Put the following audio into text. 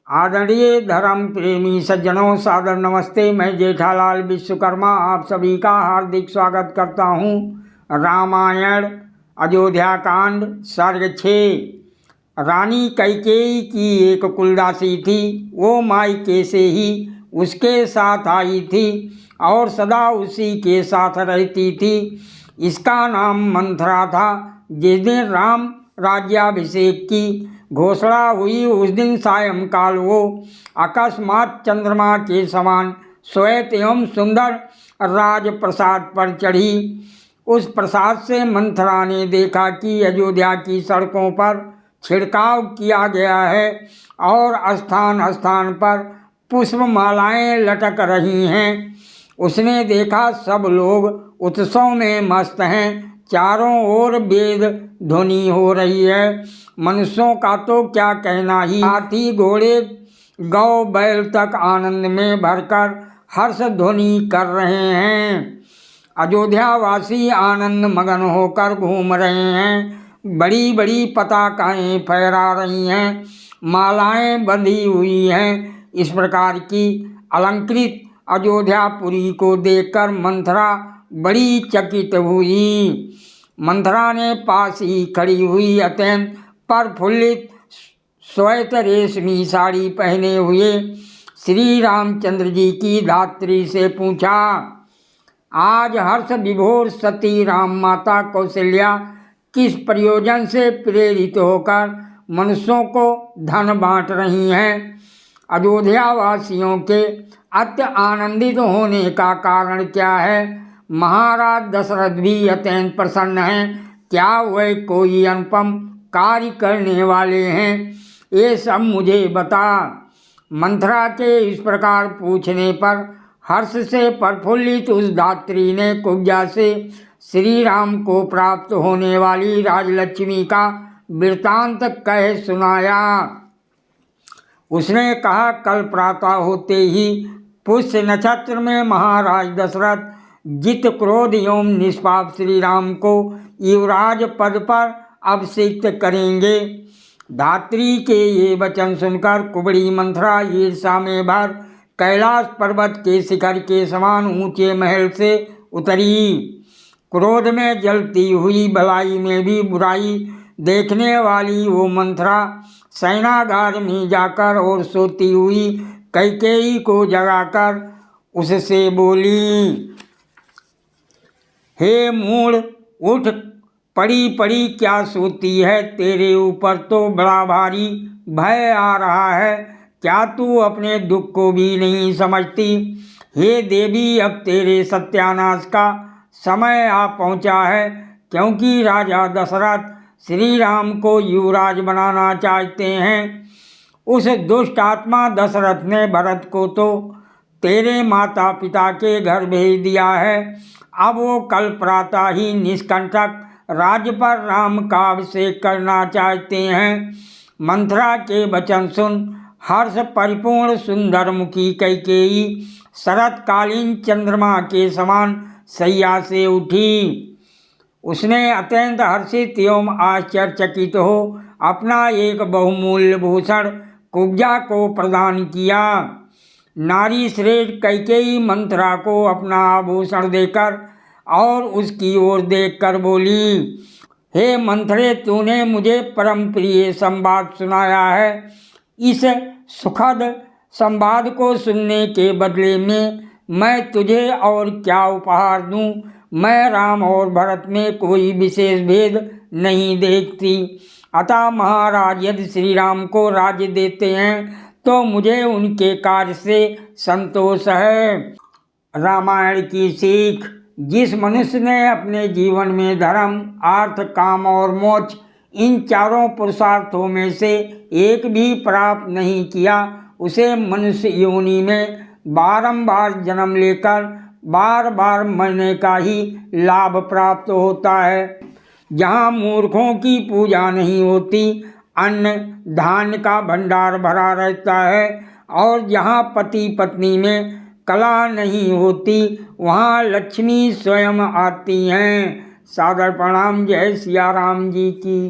आदरणीय धर्म प्रेमी सज्जनों, सादर नमस्ते। मैं जेठालाल विश्वकर्मा आप सभी का हार्दिक स्वागत करता हूँ। रामायण अयोध्या कांड सर्ग 6। रानी कैकेयी की एक कुलदासी थी। वो मायके से ही उसके साथ आई थी और सदा उसी के साथ रहती थी। इसका नाम मंथरा था। जिस दिन राम राज्याभिषेक की घोषणा हुई उस दिन सायंकाल वो अकस्मात चंद्रमा के समान श्वेत एवं सुंदर राजप्रसाद पर चढ़ी। उस प्रसाद से मंथरा ने देखा कि अयोध्या की सड़कों पर छिड़काव किया गया है और स्थान स्थान पर पुष्पमालाएं लटक रही हैं। उसने देखा सब लोग उत्सव में मस्त हैं। चारों ओर वेद ध्वनि हो रही है। मनुष्यों का तो क्या कहना ही, हाथी घोड़े गौ बैल तक आनंद में भरकर हर्ष ध्वनि कर रहे हैं। अयोध्यावासी आनंद मगन होकर घूम रहे हैं। बड़ी बड़ी पताकाएं फहरा रही हैं। मालाएं बंधी हुई हैं। इस प्रकार की अलंकृत अयोध्यापुरी को देखकर मंथरा बड़ी चकित हुई। मंथरा ने पास ही खड़ी हुई अत्यंत प्रफुल्लित श्वेत रेशमी साड़ी पहने हुए श्री रामचंद्र जी की धात्री से पूछा, आज हर्ष विभोर सती राम माता कौशल्या किस प्रयोजन से प्रेरित होकर मनुष्यों को धन बांट रही हैं? अयोध्यावासियों के अत्य आनंदित होने का कारण क्या है? महाराज दशरथ भी अत्यंत प्रसन्न हैं। क्या वह कोई अनुपम कार्य करने वाले हैं? ये सब मुझे बता। मंथरा के इस प्रकार पूछने पर हर्ष से प्रफुल्लित उस धात्री ने कुब्जा से श्री राम को प्राप्त होने वाली राजलक्ष्मी का वृत्तांत कह सुनाया। उसने कहा, कल प्रातः होते ही पुष्य नक्षत्र में महाराज दशरथ जित क्रोध एवं निष्पाप श्री राम को युवराज पद पर अभिषिक्त करेंगे। धात्री के ये वचन सुनकर कुबड़ी मंथरा ईर्षा में भर कैलाश पर्वत के शिखर के समान ऊंचे महल से उतरी। क्रोध में जलती हुई भलाई में भी बुराई देखने वाली वो मंथरा सेनागार में जाकर और सोती हुई कैकेयी को जगाकर उससे बोली, हे मूढ़, उठ, पड़ी पड़ी क्या सोती है? तेरे ऊपर तो बड़ा भारी भय आ रहा है। क्या तू अपने दुख को भी नहीं समझती? हे देवी, अब तेरे सत्यानाश का समय आ पहुंचा है, क्योंकि राजा दशरथ श्री राम को युवराज बनाना चाहते हैं। उस दुष्ट आत्मा दशरथ ने भरत को तो तेरे माता पिता के घर भेज दिया है। अब वो कल प्रातः ही निष्कंटक राज्य पर राम का अभिषेक करना चाहते हैं। मंथरा के वचन सुन हर्ष परिपूर्ण सुंदर मुखी कैकेयी शरतकालीन चंद्रमा के समान शैया से उठी। उसने अत्यंत हर्षित एवं आश्चर्यचकित हो अपना एक बहुमूल्य भूषण कुब्जा को प्रदान किया। नारी श्रेष्ठ कैकेयी मंथरा को अपना आभूषण देकर और उसकी ओर देखकर बोली, हे मंथरे, तूने मुझे परम प्रिय संवाद सुनाया है। इस सुखद संवाद को सुनने के बदले में मैं तुझे और क्या उपहार दूं? मैं राम और भरत में कोई विशेष भेद नहीं देखती। अतः महाराज यदि श्री राम को राज्य देते हैं तो मुझे उनके कार्य से संतोष है। रामायण की सीख, जिस मनुष्य ने अपने जीवन में धर्म, अर्थ, काम और मोक्ष इन चारों पुरुषार्थों में से एक भी प्राप्त नहीं किया, उसे मनुष्य योनि में बारंबार जन्म लेकर बार बार मरने का ही लाभ प्राप्त होता है। जहाँ मूर्खों की पूजा नहीं होती, अन्न धान्य का भंडार भरा रहता है, और जहाँ पति पत्नी में कला नहीं होती, वहाँ लक्ष्मी स्वयं आती हैं। सादर प्रणाम। जय सिया राम जी की।